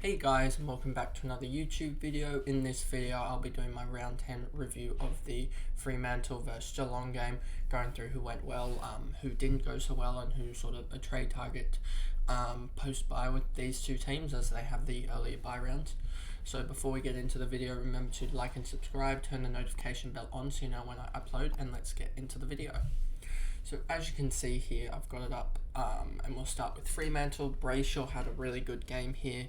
Hey guys, and welcome back to another YouTube video. In this video I'll be doing my round 10 review of the Fremantle versus Geelong game, going through who went well, who didn't go so well, and who sort of a trade target post-bye with these two teams as they have the earlier bye round. So before we get into the video, remember to like and subscribe, turn the notification bell on so you know when I upload, and let's get into the video. So as you can see here, I've got it up, and we'll start with Fremantle. BRAYSHAW had a really good game here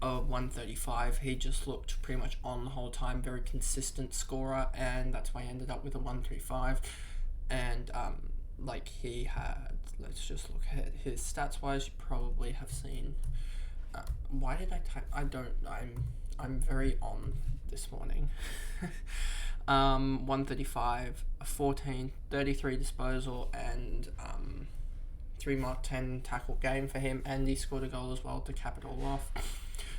of 135. He just looked pretty much on the whole time, very consistent scorer, and that's why he ended up with a 135. And like he had, let's just look at his stats wise. You probably have seen. Why did I type? I'm very on this morning. 135, 14, 33 disposal, and 3 mark 10 tackle game for him, and he scored a goal as well to cap it all off.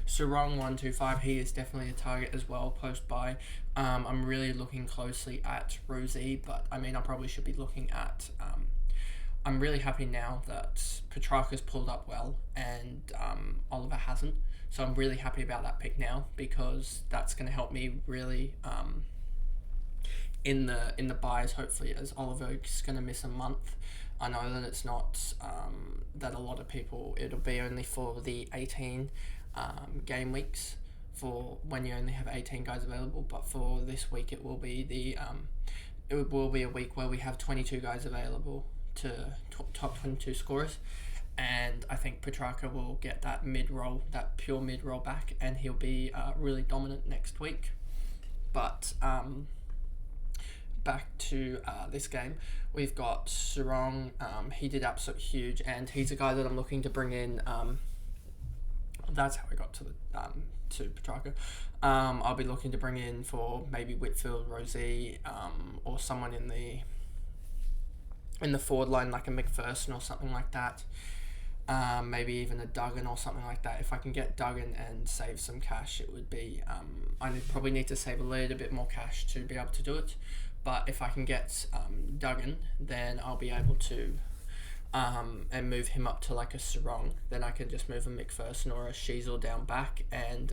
Geelong 125, he is definitely a target as well post-bye. I'm really looking closely at Rosie, but I mean I probably should be looking at I'm really happy now that Petrarca's pulled up well and Oliver hasn't. So I'm really happy about that pick now, because that's going to help me really in the buys, hopefully, as Oliver's going to miss a month. I know that it's not that a lot of people, it'll be only for the 18 game weeks for when you only have 18 guys available, but for this week it will be a week where we have 22 guys available to top 22 scorers, and I think Petrarca will get that mid-roll, that pure mid-roll back, and he'll be really dominant next week. But back to this game, we've got Sarong. He did absolutely huge, and he's a guy that I'm looking to bring in. That's how I got to the to Petrarca. I'll be looking to bring in for maybe Whitfield, Rosie, or someone in the forward line like a McPherson or something like that. Maybe even a Duggan or something like that. If I can get Duggan and save some cash, it would be. I probably need to save a little bit more cash to be able to do it. But if I can get Duggan, then I'll be able to and move him up to like a Sarong. Then I can just move a McPherson or a Sheasel down back and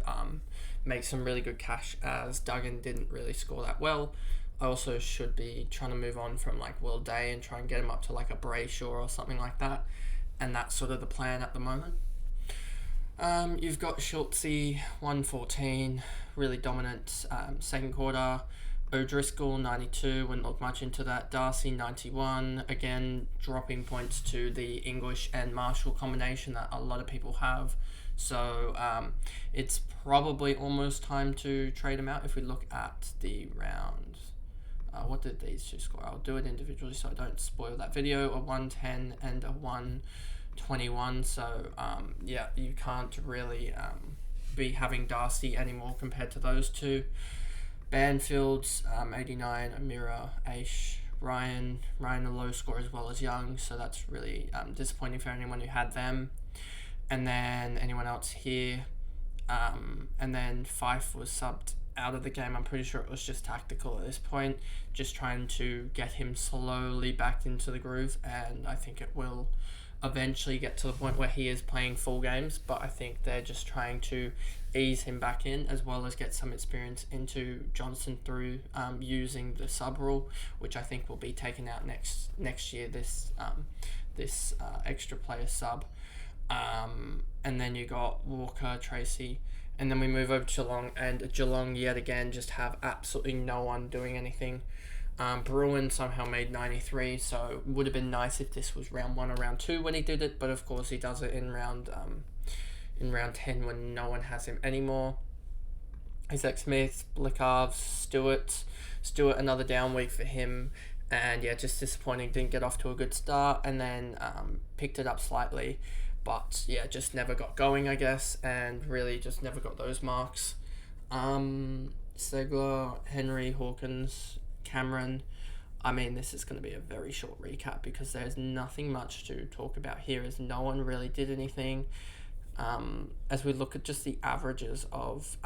make some really good cash, as Duggan didn't really score that well. I also should be trying to move on from like Will Day and try and get him up to like a BRAYSHAW or something like that. And that's sort of the plan at the moment. You've got Schultze, 114, really dominant second quarter. O'Driscoll, 92, wouldn't look much into that. Darcy, 91, again, dropping points to the English and Marshall combination that a lot of people have. So it's probably almost time to trade him out. If we look at the round, what did these two score? I'll do it individually so I don't spoil that video. A 110 and a 121. So yeah, you can't really be having Darcy anymore compared to those two. Banfield's 89, Amira, Aish, Ryan a low score as well as Young, so that's really disappointing for anyone who had them. And then anyone else here, and then Fife was subbed out of the game. I'm pretty sure it was just tactical at this point, just trying to get him slowly back into the groove, and I think it will eventually get to the point where he is playing full games, but I think they're just trying to ease him back in, as well as get some experience into Johnson through using the sub rule, which I think will be taken out next year, this extra player sub. And then you got Walker, Tracy, and then we move over to Geelong, and Geelong yet again just have absolutely no one doing anything. Bruin somehow made 93, so it would have been nice if this was round 1 or round 2 when he did it, but of course he does it in round 10 when no one has him anymore. Isaac Smith, Blickarves, Stewart, another down week for him, and yeah, just disappointing, didn't get off to a good start, and then picked it up slightly, but yeah, just never got going, I guess, and really just never got those marks. Segler, Henry, Hawkins, Cameron. I mean, this is going to be a very short recap because there's nothing much to talk about here, as no one really did anything. As we look at just the averages of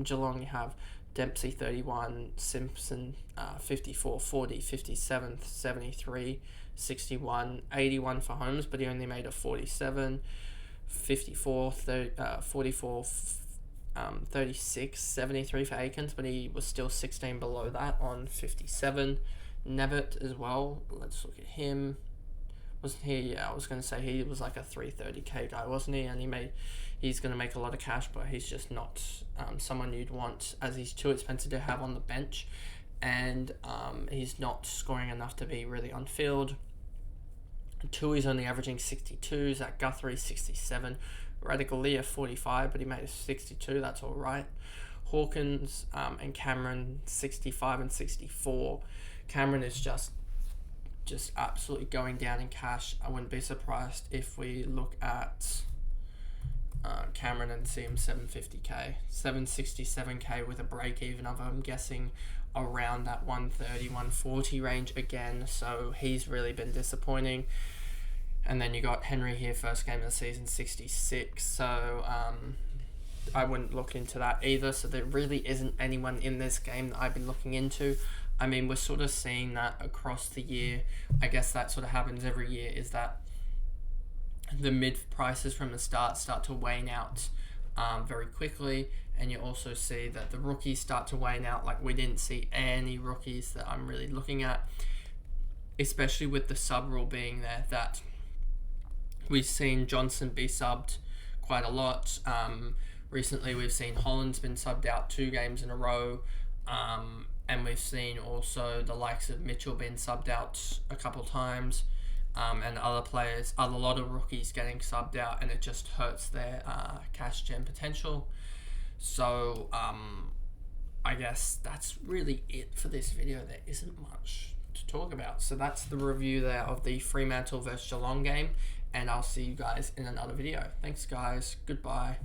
Geelong, you have Dempsey 31, Simpson 54, 40, 57, 73, 61, 81 for Holmes, but he only made a 47. 54, 30, 44, 36, 73 for Aikens, but he was still 16 below that on 57. Nevitt as well. Let's look at him. Wasn't he? Yeah, I was going to say he was like a 330k guy, wasn't he? And he's going to make a lot of cash, but he's just not someone you'd want, as he's too expensive to have on the bench, and he's not scoring enough to be really on field. Tui's only averaging 62. Zach Guthrie 67. Radicalea 45, but he made a 62. That's all right. Hawkins and Cameron 65 and 64. Cameron is just absolutely going down in cash. I wouldn't be surprised if we look at Cameron and see him 750k, 767k with a break even of, I'm guessing, around that 130, 140 range again. So he's really been disappointing. And then you got Henry here, first game of the season, 66. So I wouldn't look into that either. So there really isn't anyone in this game that I've been looking into. I mean, we're sort of seeing that across the year. I guess that sort of happens every year, is that the mid prices from the start to wane out very quickly. And you also see that the rookies start to wane out. Like, we didn't see any rookies that I'm really looking at, especially with the sub rule being there, that we've seen Johnson be subbed quite a lot. Recently, we've seen Holland's been subbed out 2 games in a row. And we've seen also the likes of Mitchell being subbed out a couple times. And other players, a lot of rookies getting subbed out, and it just hurts their cash gen potential. So I guess that's really it for this video. There isn't much to talk about. So that's the review there of the Fremantle versus Geelong game, and I'll see you guys in another video. Thanks guys, goodbye.